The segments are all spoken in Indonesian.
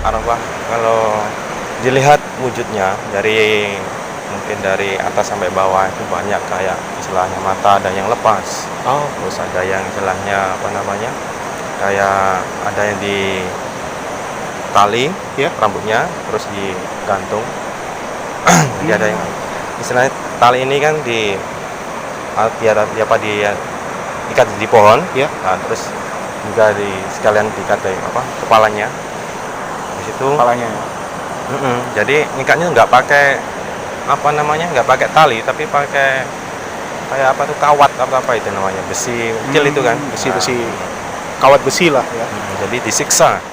Arafah kalau dilihat wujudnya dari mungkin dari atas sampai bawah itu banyak kayak istilahnya mata ada yang lepas, Oh, terus ada yang istilahnya apa namanya kayak ada yang di tali ya. rambutnya terus digantung. Jadi ada yang istilahnya tali ini kan di apa di ikat di pohon, Ya. nah, terus juga sekalian diikat di apa kepalanya di situ. Kepalanya ya. Jadi ngikatnya nggak pakai apa namanya nggak pakai tali tapi pakai kayak apa tuh kawat apa itu namanya besi kecil itu kan. Besi-besi. Kawat besi lah ya. Jadi disiksa. Nah,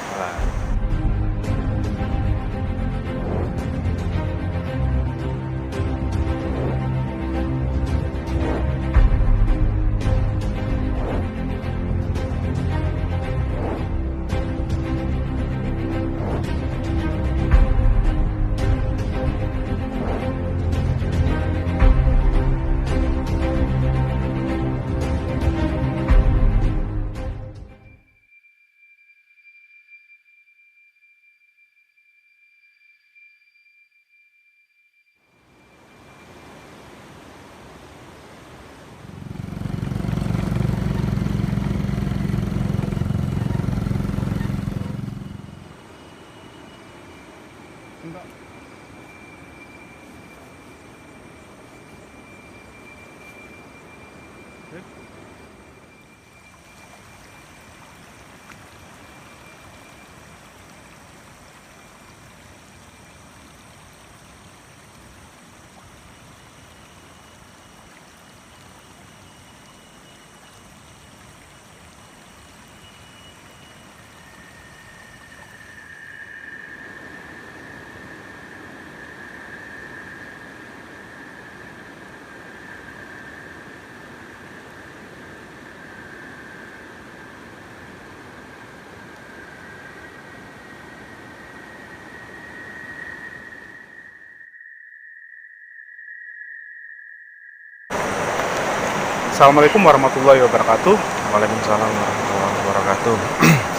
Assalamualaikum warahmatullahi wabarakatuh. Waalaikumsalam warahmatullahi wabarakatuh.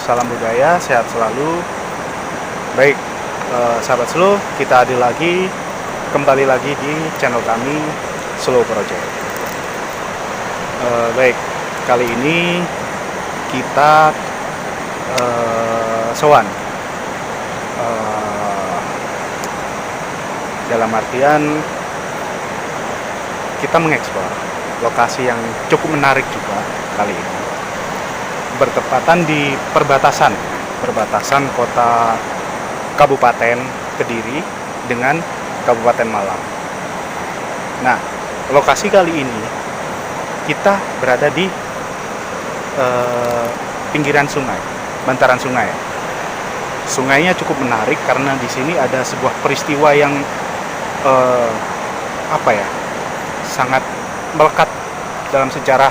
Salam budaya, sehat selalu. Baik, sahabat Slow, kita kembali lagi di channel kami Slow Project. Baik, kali ini kita sowan dalam artian kita mengeksplor lokasi yang cukup menarik juga kali ini, bertepatan di perbatasan kota Kabupaten Kediri dengan Kabupaten Malang. Nah, lokasi kali ini kita berada di pinggiran sungai, bantaran sungai. Sungainya cukup menarik karena di sini ada sebuah peristiwa yang sangat melekat dalam sejarah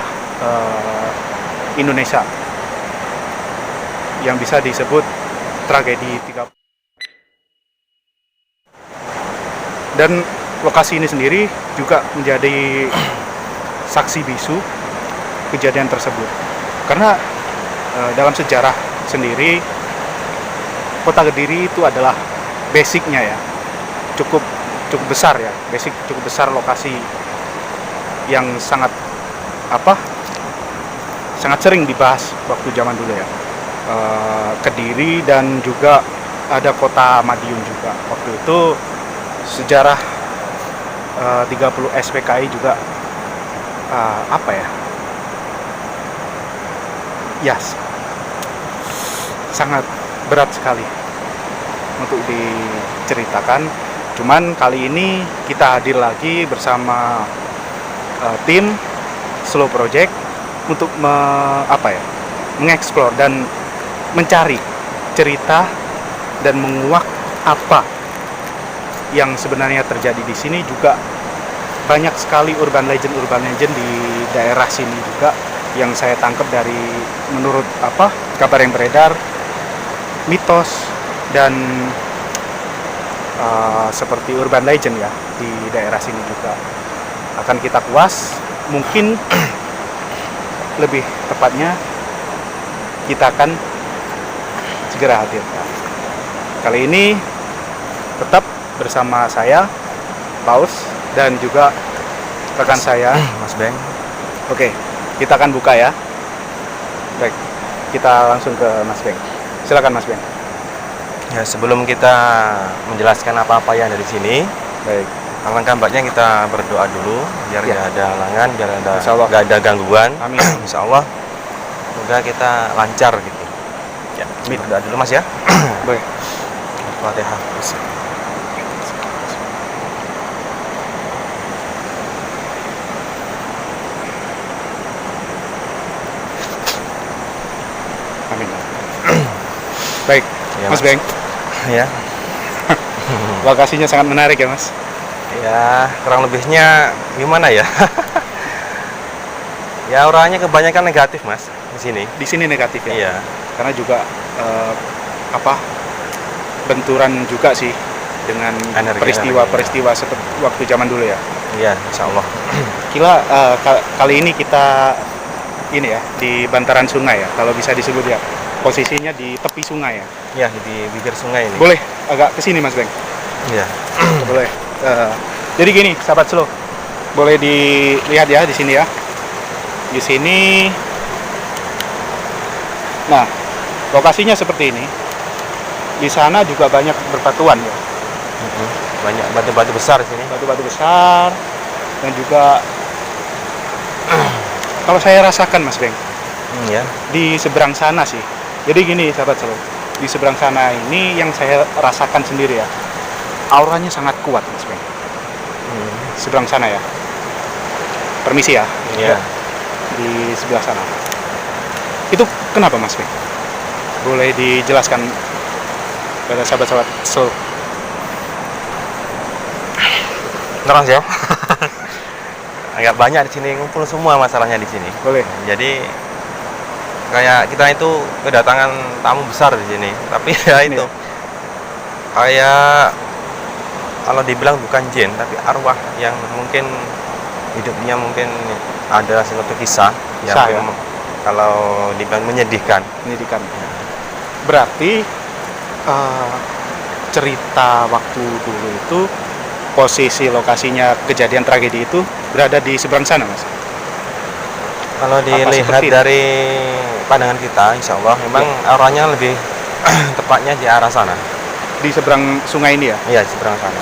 Indonesia yang bisa disebut tragedi 30. Dan lokasi ini sendiri juga menjadi saksi bisu kejadian tersebut karena dalam sejarah sendiri kota Kediri itu adalah basicnya ya cukup besar ya, cukup besar, lokasi yang sangat sering dibahas waktu zaman dulu ya. Kediri dan juga ada kota Madiun juga waktu itu. Sejarah 30 SPKI juga sangat berat sekali untuk diceritakan. Cuman kali ini kita hadir lagi bersama tim Slow Project untuk mengeksplor dan mencari cerita dan menguak apa yang sebenarnya terjadi di sini. Juga banyak sekali urban legend di daerah sini juga yang saya tangkap dari menurut kabar yang beredar, mitos dan seperti urban legend ya di daerah sini juga akan kita kuas. Mungkin lebih tepatnya kita akan segera hadirkan. kali ini tetap bersama saya, Paus, dan juga rekan saya, Mas Beng. Oke, kita akan buka ya. Baik, kita langsung ke Mas Beng. Silakan Mas Beng. Ya, sebelum kita menjelaskan apa-apa yang ada di sini, Baik, alangkah baiknya kita berdoa dulu biar Ya. nggak ada halangan, biar Insya Allah. nggak ada gangguan. Amin. Insya Allah, semoga kita lancar gitu. Ya, Amin. berdoa dulu Mas ya. Baik. Al-Fatihah. Amin. Baik, Ya, Mas Beng. Ya, Lokasinya sangat menarik ya, Mas. ya kurang lebihnya gimana ya? Ya orangnya kebanyakan negatif Mas di sini. Di sini negatif ya. Iya. Karena juga benturan juga sih dengan Energi, peristiwa-peristiwa seperti waktu zaman dulu ya. Iya, Insya Allah. Kali ini kita ini ya di bantaran sungai ya, kalau bisa disebut ya. Posisinya di tepi sungai ya. Ya, di bibir sungai ini. Boleh agak ke sini Mas Beng? Iya. Boleh. Jadi gini, sahabat slow. Boleh dilihat ya di sini ya. Di sini. Nah, lokasinya seperti ini. Di sana juga banyak berbatuan ya. Banyak batu-batu besar di sini. Batu-batu besar dan juga kalau saya rasakan Mas Beng, Ya. di seberang sana sih. Jadi gini sahabat slow. Di seberang sana ini yang saya rasakan sendiri ya. Auranya sangat kuat Mas Beng. Seberang sana ya. Permisi ya. Iya. Di sebelah sana. Itu kenapa Mas Beng? Boleh dijelaskan pada sahabat-sahabat slow. Terus ya. Agak banyak di sini, ngumpul semua masalahnya di sini. Boleh. Jadi kayak kita itu kedatangan tamu besar di sini. Tapi ya itu. Iya. Kayak kalau dibilang bukan jin, tapi arwah yang mungkin hidupnya mungkin ada suatu kisah yang Kisah, ya? kalau dibilang menyedihkan. Pendidikan. Berarti cerita waktu dulu itu posisi lokasinya kejadian tragedi itu berada di seberang sana Mas. Kalau dilihat seperti itu? dari pandangan kita, insya Allah memang arahnya lebih tepatnya di arah sana. Di seberang sungai ini ya. Iya, di seberang sana.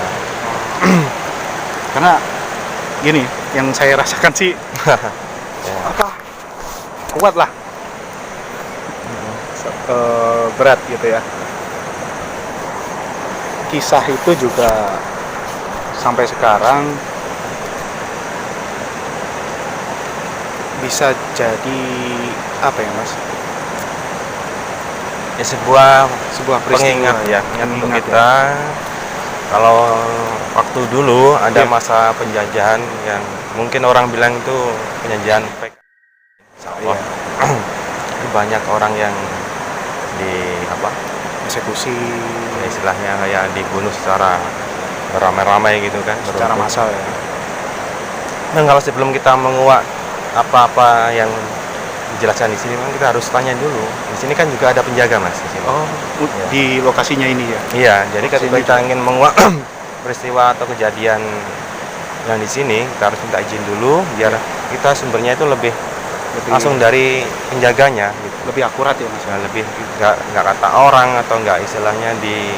Karena gini, yang saya rasakan sih Ya. kuat lah. Berat gitu ya. Kisah itu juga sampai sekarang bisa jadi apa ya Mas? Ya, sebuah Peristiwa pengingat ya, ingat untuk pengingat kita. Kalau waktu dulu ada Iya. masa penjajahan yang mungkin orang bilang itu penjajahan PKI. Insya Allah. Itu banyak orang yang Eksekusi ya istilahnya kayak dibunuh secara beramai-ramai gitu kan, secara beruntun. massal ya. Nah, kalau sebelum kita menguak apa-apa yang dijelaskan di sini, memang kita harus tanya dulu. Di sini kan juga ada penjaga Mas di sini. Oh, Ya. di lokasinya ini ya. Iya, jadi Lokasi ketika kita penjaga. ingin menguak peristiwa atau kejadian yang di sini, kita harus minta izin dulu biar kita sumbernya itu lebih langsung dari penjaganya gitu. lebih akurat ya Mas. Nah, lebih nggak kata orang atau nggak istilahnya di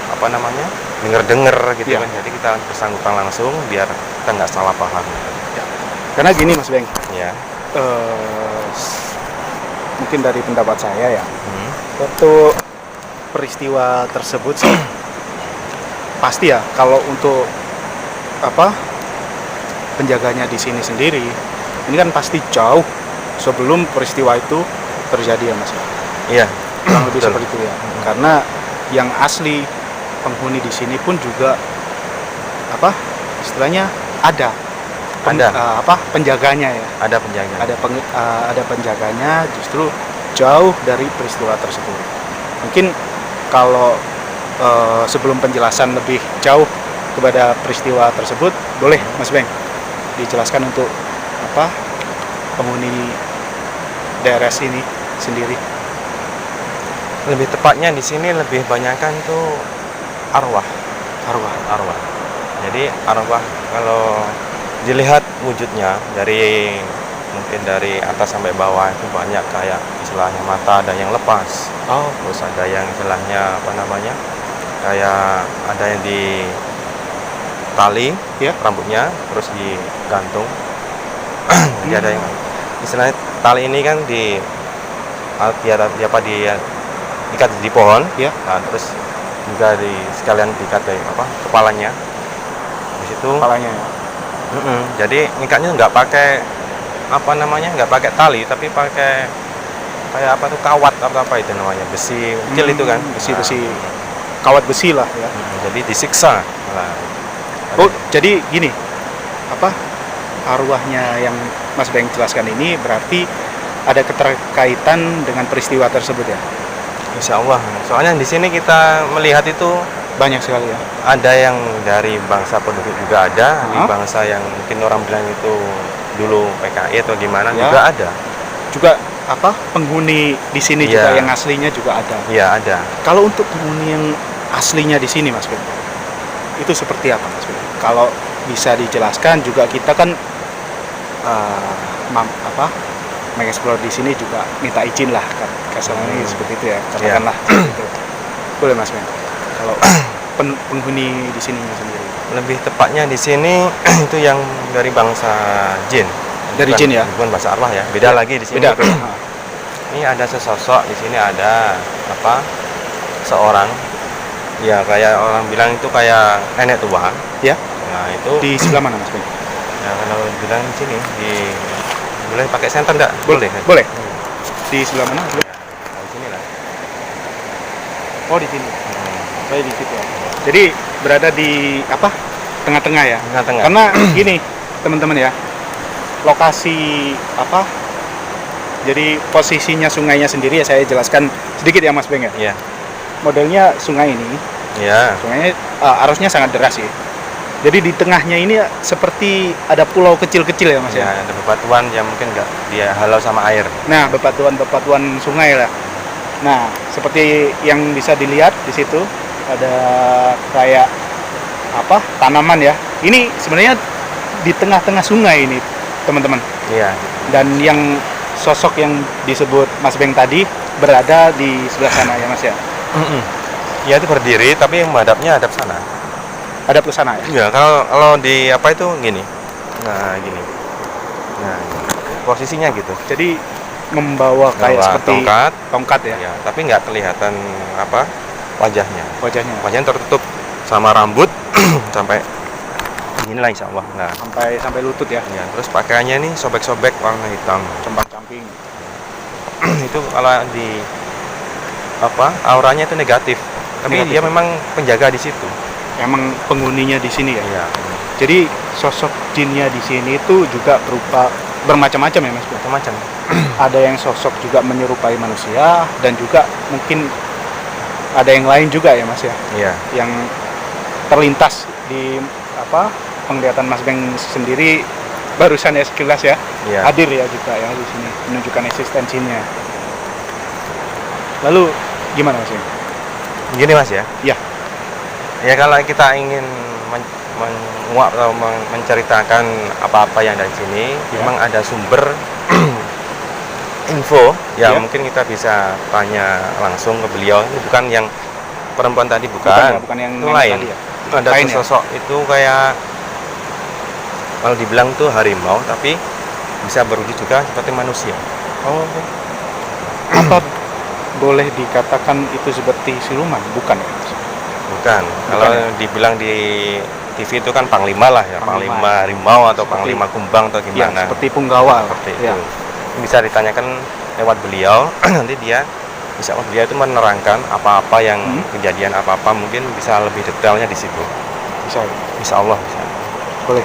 apa namanya denger gitu Iya. kan. Jadi kita bersangkutan langsung biar kita nggak salah paham. Karena gini Mas Beng, Ya. mungkin dari pendapat saya ya, Hmm. waktu peristiwa tersebut sih pasti ya kalau untuk penjaganya di sini sendiri ini kan pasti jauh sebelum peristiwa itu terjadi ya Mas. Iya. Kurang lebih Betul. seperti itu ya. Karena yang asli penghuni di sini pun juga istilahnya ada penjaganya ya. Ada penjaga. Ada penjaganya justru jauh dari peristiwa tersebut. Mungkin kalau sebelum penjelasan lebih jauh kepada peristiwa tersebut, boleh Mas Beng dijelaskan untuk penghuni daerah sini sendiri. Lebih tepatnya di sini lebih banyakkan tuh arwah, arwah. Jadi arwah kalau dilihat wujudnya dari mungkin dari atas sampai bawah itu banyak kayak istilahnya mata ada yang lepas, Oh, terus ada yang istilahnya apa namanya kayak ada yang di tali ya. rambutnya terus digantung. Jadi ada yang istilahnya tali ini kan di apa di ikat di pohon, Ya. nah, terus juga sekalian diikat dari apa kepalanya. Di situ, Kepalanya ya. jadi ngikatnya nggak pakai apa namanya nggak pakai tali tapi pakai kayak apa tuh kawat atau apa itu namanya besi kecil itu kan Besi-besi. Kawat besi lah ya. jadi disiksa. Nah, Oh, jadi gini. Apa? Arwahnya yang Mas Beng jelaskan ini berarti ada keterkaitan dengan peristiwa tersebut ya. Insya Allah. Soalnya di sini kita melihat itu Banyak sekali ya. ada yang dari bangsa penduduk juga ada, di Hah? bangsa yang mungkin orang bilang itu dulu PKI atau gimana Ya. juga ada. Juga apa? Penghuni di sini juga Iya. yang aslinya juga ada. Iya ada. Kalau untuk penghuni yang aslinya di sini Mas Beng, itu seperti apa Mas Beng? Kalau bisa dijelaskan juga kita kan mengeksplor di sini juga minta izin lah kan kasarnya seperti itu ya katakanlah seperti itu. Boleh Mas Beng. Kalau penghuni di sininya sendiri. Lebih tepatnya di sini itu yang dari bangsa jin. Dari Bukan- jin ya? Bukan bahasa arwah ya. Beda lagi di sini. Beda. Ini ada sesosok di sini ada apa? Seorang ya kayak orang bilang itu kayak nenek tua. Ya. Nah, itu Di sebelah mana Mas Beng? ya kalau bilang di sini boleh pakai senter enggak? Boleh. Boleh. Di sebelah mana? Ya, di sini lah. Oh, di sini. Saya di situ ya. Jadi berada di apa? Tengah-tengah ya. Tengah-tengah. Karena gini, teman-teman ya. Lokasi apa? Jadi posisinya sungainya sendiri ya saya jelaskan sedikit ya Mas Beng ya. Iya. Modelnya sungai ini, Iya. sungainya arusnya sangat deras sih. Jadi di tengahnya ini seperti ada pulau kecil-kecil ya Mas Ya, ya. ada bebatuan yang mungkin enggak dia halau sama air. Nah, bebatuan sungai lah. Nah, seperti yang bisa dilihat di situ ada kayak apa? Tanaman ya. Ini sebenarnya di tengah-tengah sungai ini, teman-teman. Iya. Dan yang sosok yang disebut Mas Beng tadi berada di sebelah sana ya Mas ya. Ya itu berdiri tapi menghadapnya hadap sana. Ada ke sana ya. Ya, kalau di apa itu gini. Nah, gini. Nah, posisinya gitu. Jadi membawa kayak Bawa seperti tongkat ya ya, tapi nggak kelihatan apa wajahnya. wajahnya. Wajahnya tertutup sama rambut sampai inilah insya Allah. Nah, Sampai lutut ya. ya, terus pakaiannya nih sobek-sobek warna hitam. Compang-camping. Itu kalau di apa auranya itu negatif. Tapi Negatif. dia memang penjaga di situ. Emang penghuninya di sini ya. Iya. Jadi sosok jinnya di sini itu juga berupa bermacam-macam ya Mas Bro. Macam-macam. Ada yang sosok juga menyerupai manusia dan juga mungkin ada yang lain juga ya Mas ya, Iya. yang terlintas di apa penglihatan Mas Beng sendiri barusan ya sekilas ya. Iya. Hadir ya juga ya di sini menunjukkan eksistensinya. Lalu gimana Mas Beng? Gini Mas ya. Iya. Ya kalau kita ingin menguak atau menceritakan apa-apa yang ada di sini, Ya. memang ada sumber info ya, Ya. mungkin kita bisa tanya langsung ke beliau. Ini bukan yang perempuan tadi, Bukan ya, bukan yang itu lain. tadi ya. Ada Lain ya? sosok itu kayak kalau dibilang tuh harimau, tapi bisa berwujud juga seperti manusia. Oh. Apa boleh dikatakan itu seperti siluman? Bukan ya? Bukan. Kalau dibilang di TV itu kan panglima lah ya, Panglima. panglima harimau atau Seperti- panglima kumbang atau Ya, gimana. seperti punggawa. Seperti Ya. itu. Bisa ditanyakan lewat beliau. Nanti dia bisa beliau itu menerangkan apa-apa yang kejadian apa-apa, mungkin bisa lebih detailnya di situ. Bisa. Insya Allah bisa. Boleh.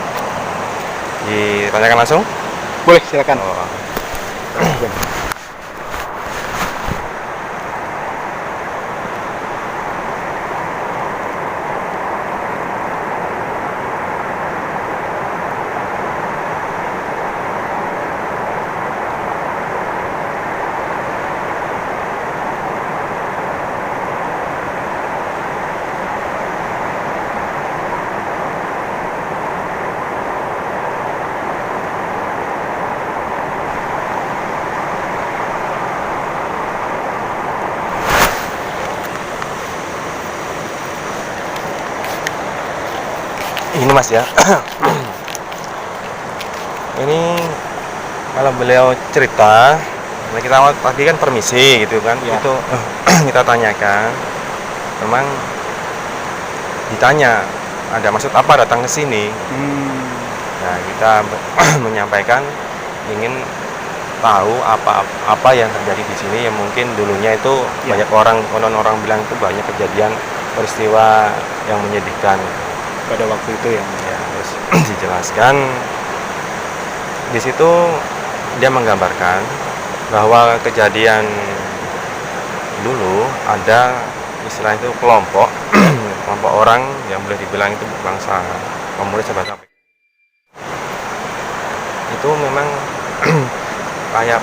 Ditanyakan langsung? Boleh, silakan. Oh. ini Mas ya. Ini kalau beliau cerita, nah kita tadi kan permisi gitu kan, Ya. itu kita tanyakan, memang ditanya ada maksud apa datang ke sini. Nah kita menyampaikan ingin tahu apa yang terjadi di sini, yang mungkin dulunya itu Ya. banyak konon orang bilang itu banyak kejadian peristiwa yang menyedihkan. Pada waktu itu ya. Ya, terus dijelaskan di situ dia menggambarkan bahwa kejadian dulu ada istilah itu kelompok orang yang boleh dibilang itu bangsa komunis bahasa itu memang kayak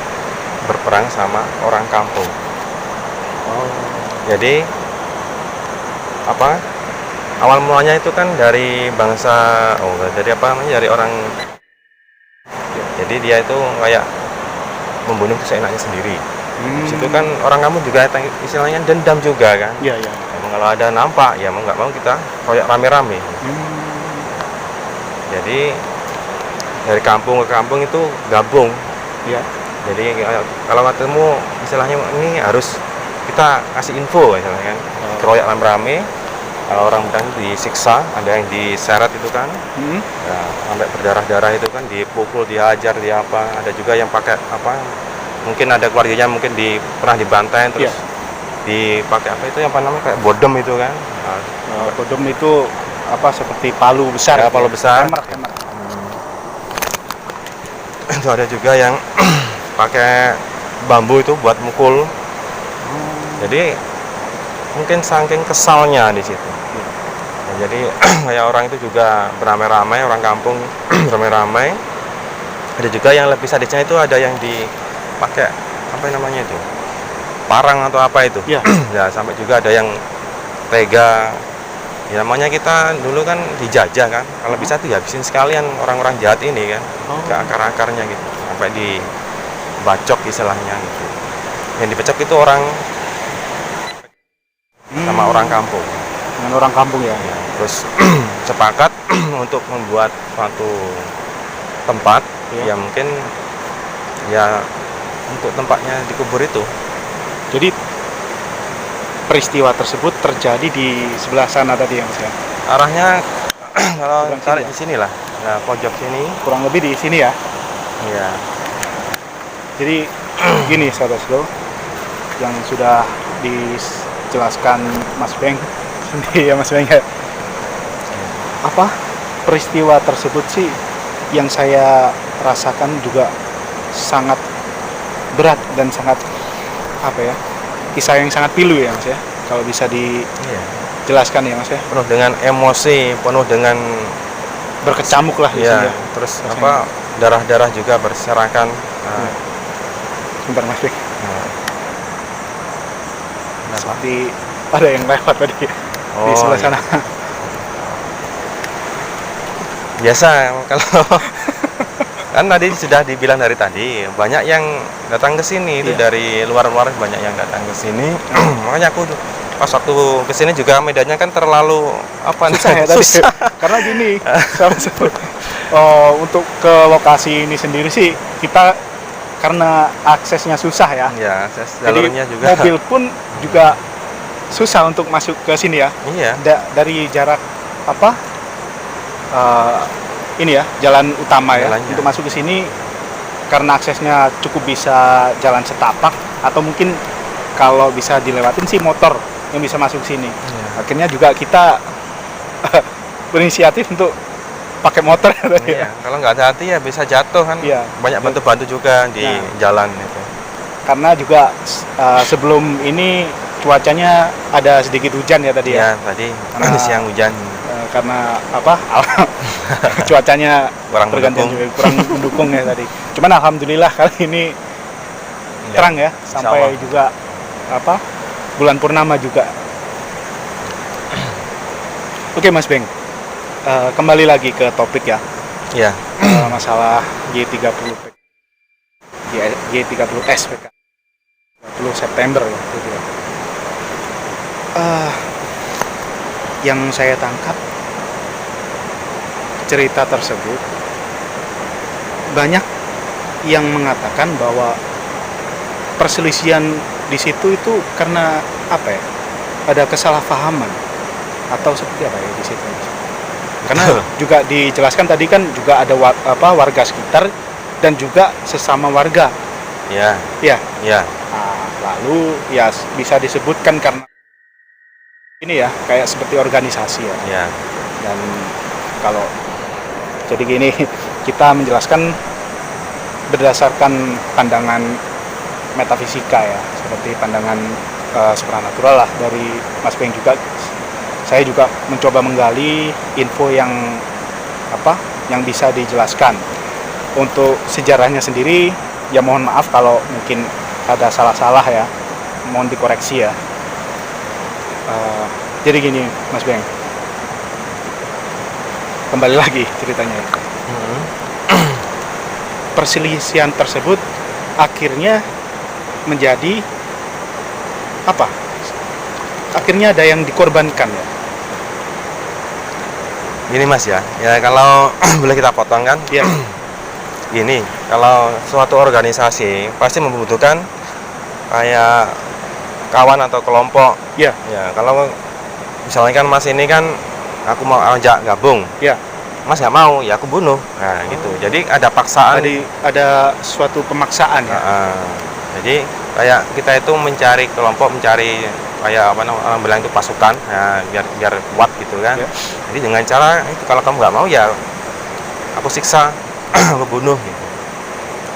berperang sama orang kampung. Jadi awal mulanya itu kan dari dari orang. Jadi dia itu kayak membunuh seenaknya sendiri. Situ kan orang kampung juga istilahnya dendam juga kan. Iya, iya. Emang kalau ada nampak ya mau nggak mau kita kayak rame-rame. Jadi dari kampung ke kampung itu gabung. Iya. Jadi kalau ketemu istilahnya ini harus kita kasih info istilahnya kan. Keroyak rame-rame. Kalau orang bilang disiksa, ada yang diseret itu kan, ya, sampai berdarah-darah itu kan, dipukul, dihajar, ada juga yang pakai mungkin ada keluarganya mungkin pernah dibantai terus dipakai itu yang namanya kayak bodem itu kan. Bodem itu seperti palu besar. Ya, palu besar. Hammer. Itu ada juga yang pakai bambu itu buat mukul. Jadi mungkin saking kesalnya di situ. Ya, jadi kayak orang itu juga beramai-ramai, orang kampung ramai-ramai. Ada juga yang lebih sadisnya itu ada yang dipakai namanya itu parang atau apa itu. Ya. Ya sampai juga ada yang tega. Ya namanya kita dulu kan dijajah kan. Kalau bisa dihabisin sekalian orang-orang jahat ini kan. Ke akar-akarnya gitu. Sampai dibacok istilahnya gitu. Yang dibacok itu orang sama orang kampung. Dengan orang kampung ya. Terus sepakat untuk membuat suatu tempat yang mungkin ya untuk tempatnya dikubur itu. Jadi peristiwa tersebut terjadi di sebelah sana tadi ya Mas ya. Arahnya kalau Seberang tarik sini ya? di sini lah, nah, pojok sini. Kurang lebih di sini ya. Iya. Jadi gini saudara-saudara yang sudah dijelaskan Mas Beng sendiri ya Mas Beng ya. Peristiwa tersebut sih yang saya rasakan juga sangat berat dan sangat kisah yang sangat pilu ya Mas ya. Kalau bisa dijelaskan ya Mas ya. Penuh dengan emosi, penuh dengan Berkecamuk lah di sini ya. Terus darah-darah juga berserakan. Bentar Mas Beng. Seperti ada yang lewat tadi di sebelah sana. Biasa kalau kan tadi sudah dibilang dari tadi banyak yang datang ke sini itu dari luar-luar banyak yang datang ke sini. Makanya aku pas waktu ke sini juga medannya kan terlalu Susah ya tadi. Karena gini, untuk ke lokasi ini sendiri sih kita karena aksesnya susah ya. Ya, akses Jadi jalurnya juga. mobil pun juga susah untuk masuk ke sini ya. Iya. Dari jarak ini ya jalan utama ya. Jalannya. Untuk masuk ke sini karena aksesnya cukup bisa jalan setapak atau mungkin kalau bisa dilewatin sih motor yang bisa masuk ke sini. Iya. Akhirnya juga kita berinisiatif untuk pakai motor tadi ya. Iya. Kalau nggak hati-hati ya bisa jatuh kan. Iya. Banyak bantu-bantu juga di jalan itu. Karena juga sebelum ini cuacanya ada sedikit hujan ya tadi ya. Iya, tadi siang hujan. Karena cuacanya Kurang pergantian mendukung. juga kurang mendukung ya tadi. Cuman alhamdulillah kali ini terang ya sampai Allah. juga bulan purnama juga. Oke Mas Beng, kembali lagi ke topik ya. Iya. Masalah G30 G30S PK 30 September ya gitu ya. Yang saya tangkap cerita tersebut banyak yang mengatakan bahwa perselisihan di situ itu karena apa ya? Ada kesalahpahaman atau seperti apa ya di situ? Karena juga dijelaskan tadi kan juga ada warga sekitar dan juga sesama warga. Ya, Ya. ya, Nah, lalu ya bisa disebutkan karena ini ya kayak seperti organisasi ya. ya, Dan kalau jadi gini kita menjelaskan berdasarkan pandangan metafisika ya, seperti pandangan supranatural lah dari Mas Beng juga. Saya juga mencoba menggali info yang yang bisa dijelaskan. Untuk sejarahnya sendiri ya mohon maaf kalau mungkin ada salah-salah ya, mohon dikoreksi ya. Jadi gini Mas Beng, kembali lagi ceritanya. Mhm. Perselisihan tersebut akhirnya menjadi apa? Akhirnya ada yang dikorbankan ya. Gini Mas ya, ya kalau boleh kita potong kan? Ya. Gini, kalau suatu organisasi pasti membutuhkan kayak kawan atau kelompok. Ya. Ya, kalau misalnya kan Mas ini kan aku mau ajak gabung, Ya. Mas nggak mau, ya aku bunuh. Nah, gitu. Jadi ada paksaan. Jadi ada suatu pemaksaan ya. Jadi kayak kita itu mencari kelompok, mencari kayak apa namanya orang bilang itu pasukan, nah, biar kuat gitu kan. Ya. Jadi dengan cara itu kalau kamu nggak mau ya aku siksa, aku bunuh gitu.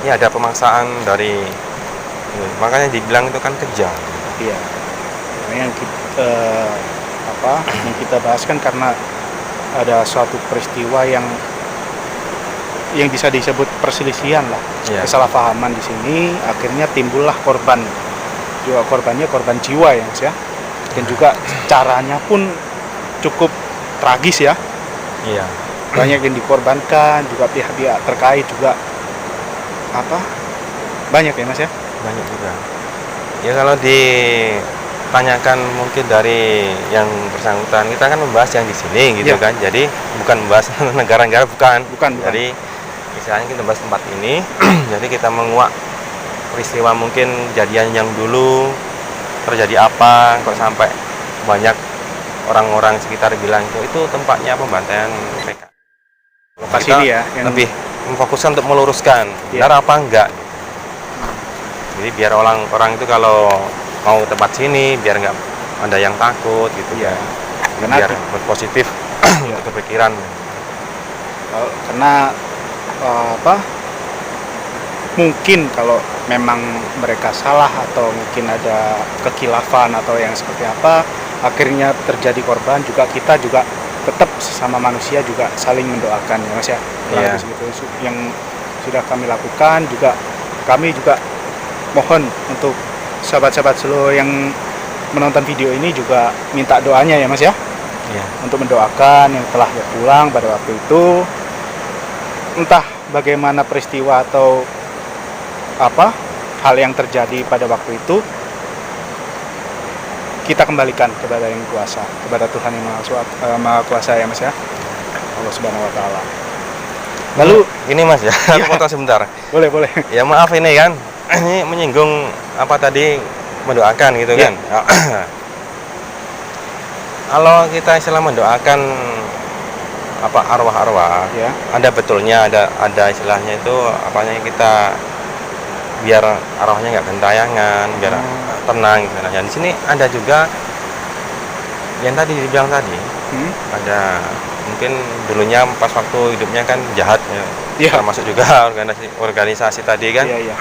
Ini ada pemaksaan dari makanya dibilang itu kan kejam. Iya. Nah, yang kita bahas kan karena ada suatu peristiwa yang bisa disebut perselisihan lah, Iya. kesalahpahaman di sini, akhirnya timbullah korban. Juga korbannya korban jiwa ya Mas ya. Dan juga caranya pun cukup tragis ya. Iya. Banyak yang dikorbankan, juga pihak-pihak terkait juga banyak ya Mas ya. Banyak juga. Ya kalau ditanyakan mungkin dari yang bersangkutan, kita kan membahas yang di sini gitu Ya. kan. Jadi bukan membahas negara-negara, bukan. Bukan. Jadi misalnya kita bahas tempat ini, jadi kita menguak peristiwa mungkin kejadian yang dulu terjadi apa, kok sampai banyak orang-orang sekitar bilang itu tempatnya pembantaian PKI. Lokasi Kita ini ya yang lebih memfokuskan untuk meluruskan Ya. benar apa enggak. Jadi biar orang-orang itu kalau mau tempat sini biar nggak ada yang takut gitu Ya. kan. Karena Biar berpositif Ya. untuk berpikiran. karena mungkin kalau memang mereka salah atau mungkin ada kekhilafan atau yang seperti apa, akhirnya terjadi korban, juga kita juga tetap sesama manusia juga saling mendoakan ya Mas ya. Kurang Iya. lebih segitu yang sudah kami lakukan. Juga kami juga mohon untuk sahabat-sahabat seluruh yang menonton video ini juga minta doanya ya Mas ya, Iya. untuk mendoakan yang telah pulang pada waktu itu. Entah bagaimana peristiwa atau hal yang terjadi pada waktu itu, kita kembalikan kepada yang kuasa, kepada Tuhan yang maha kuasa ya Mas ya, Allah Subhanahu wa taala. Lalu Ini Mas ya, Iya. aku potong sebentar. boleh Ya maaf ini kan, ini menyinggung apa tadi mendoakan gitu Iya. kan. Kalau kita istilah mendoakan apa arwah-arwah, ya. ada betulnya, ada istilahnya itu apanya kita biar arwahnya nggak gentayangan, biar tenang gitu. Nah, di sini ada juga yang tadi dibilang tadi, ada mungkin dulunya pas waktu hidupnya kan jahat ya. Iya. Termasuk juga organisasi tadi kan. Iya.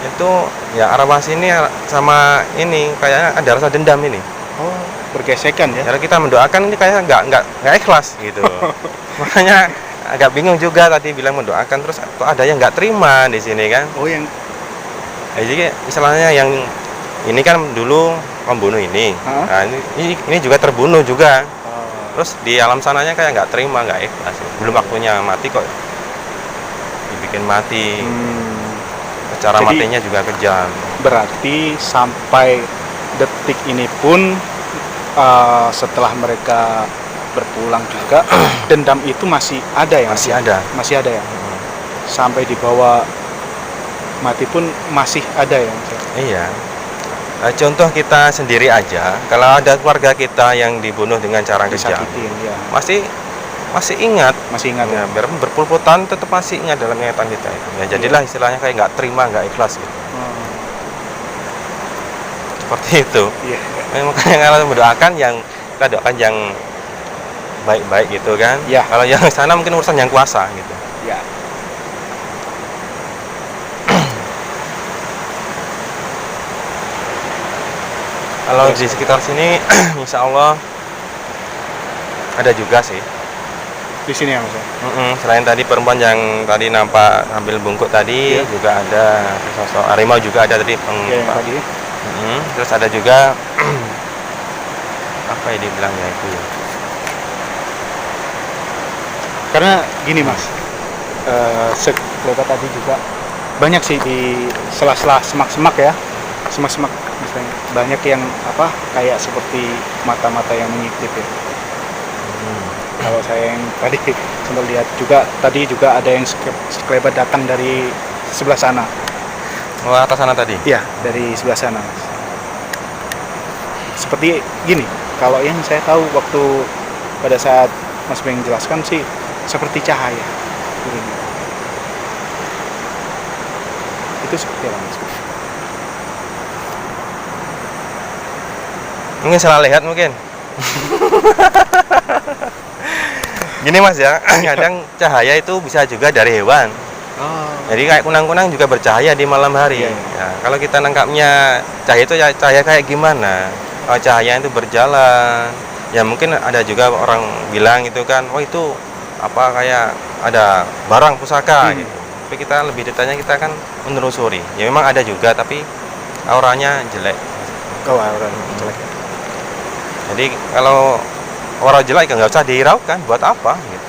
Itu ya arwah sini sama ini kayaknya ada rasa dendam ini. Oh, bergesekan ya. Karena kita mendoakan ini kayaknya nggak ikhlas gitu. Makanya agak bingung juga tadi bilang mendoakan terus kok ada yang nggak terima di sini kan. Oh, yang Jadi istilahnya yang ini kan dulu membunuh ini. Hah? Nah, ini juga terbunuh juga. Terus di alam sananya kayak nggak terima, nggak ikhlas. Belum waktunya mati kok dibikin mati. Cara Jadi- matinya juga kejam. berarti sampai detik ini pun setelah mereka berpulang juga. Dendam itu masih ada ya, Mas? Masih ada. Masih ada ya. Sampai dibawa mati pun masih ada ya, Mas? Iya. Contoh kita sendiri aja, kalau ada keluarga kita yang dibunuh dengan cara kejam, Disakitin ya. masih ingat. Masih ingat ya. Ya, berpuluh-puluh tahun tetap masih ingat dalam ingatan kita itu. Ya jadilah istilahnya kayak nggak terima, nggak ikhlas gitu. Seperti itu. Iya. Makanya kalau mendoakan kita doakan yang baik-baik gitu kan. Ya. Kalau yang sana mungkin urusan yang kuasa gitu. Ya. Kalau di sekitar sini, insya Allah ada juga sih. Di sini ya, Mas? Selain tadi perempuan yang tadi nampak ambil bungkuk tadi, Iya. juga ada sosok harimau juga ada tadi. Iya, yang tadi. Terus ada juga apa ya dibilangnya itu? Karena gini, Mas, sekelebat tadi juga banyak sih di sela-sela semak-semak ya, semak-semak misalnya banyak yang apa kayak seperti mata-mata yang menyipit ya. Kalau saya yang tadi sempat lihat juga tadi juga ada yang sekelebat datang dari sebelah sana. Oh, atas sana tadi? Iya, dari sebelah sana, Mas. Seperti gini, kalau yang saya tahu waktu pada saat Mas Beng jelaskan sih seperti cahaya. Begini. Itu seperti apa, Mas? Mungkin salah lihat mungkin. Gini Mas ya, kadang cahaya itu bisa juga dari hewan. Oh. Jadi kayak kunang-kunang juga bercahaya di malam hari. Iya. Ya, kalau kita nangkapnya cahaya itu ya cahaya kayak gimana? Kalau cahaya itu berjalan, ya mungkin ada juga orang bilang itu kan, oh itu apa kayak ada barang pusaka gitu. Tapi kita lebih detailnya kita kan menelusuri. Ya memang ada juga tapi auranya jelek. Oh, aura jelek. Jadi kalau aura jelek nggak usah dihiraukan, buat apa? Gitu.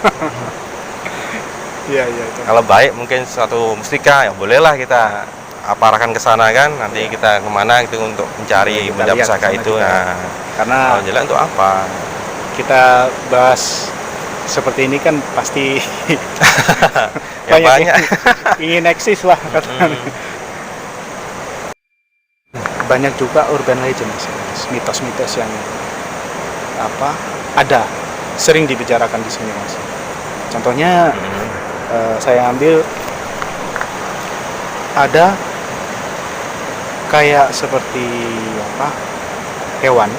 Iya, iya. Itu. Kalau baik mungkin suatu mustika ya bolehlah kita arahkan ke sana kan, nanti kita kemana gitu untuk mencari Kita benda lihat pusaka kesana itu. juga. Nah, Karena kalau jelek untuk apa? kita bahas seperti ini kan pasti Ya banyak. yang ingin eksis lah katanya. Banyak juga urban legend, Mas. Mitos-mitos yang apa ada sering dibicarakan di sini, Mas. Contohnya saya ambil ada kayak seperti apa hewan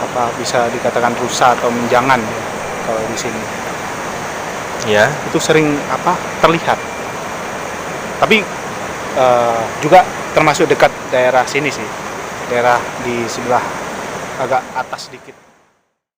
apa bisa dikatakan rusa atau menjangan ya, kalau di sini Ya, itu sering apa terlihat tapi juga termasuk dekat daerah sini sih, daerah di sebelah agak atas sedikit.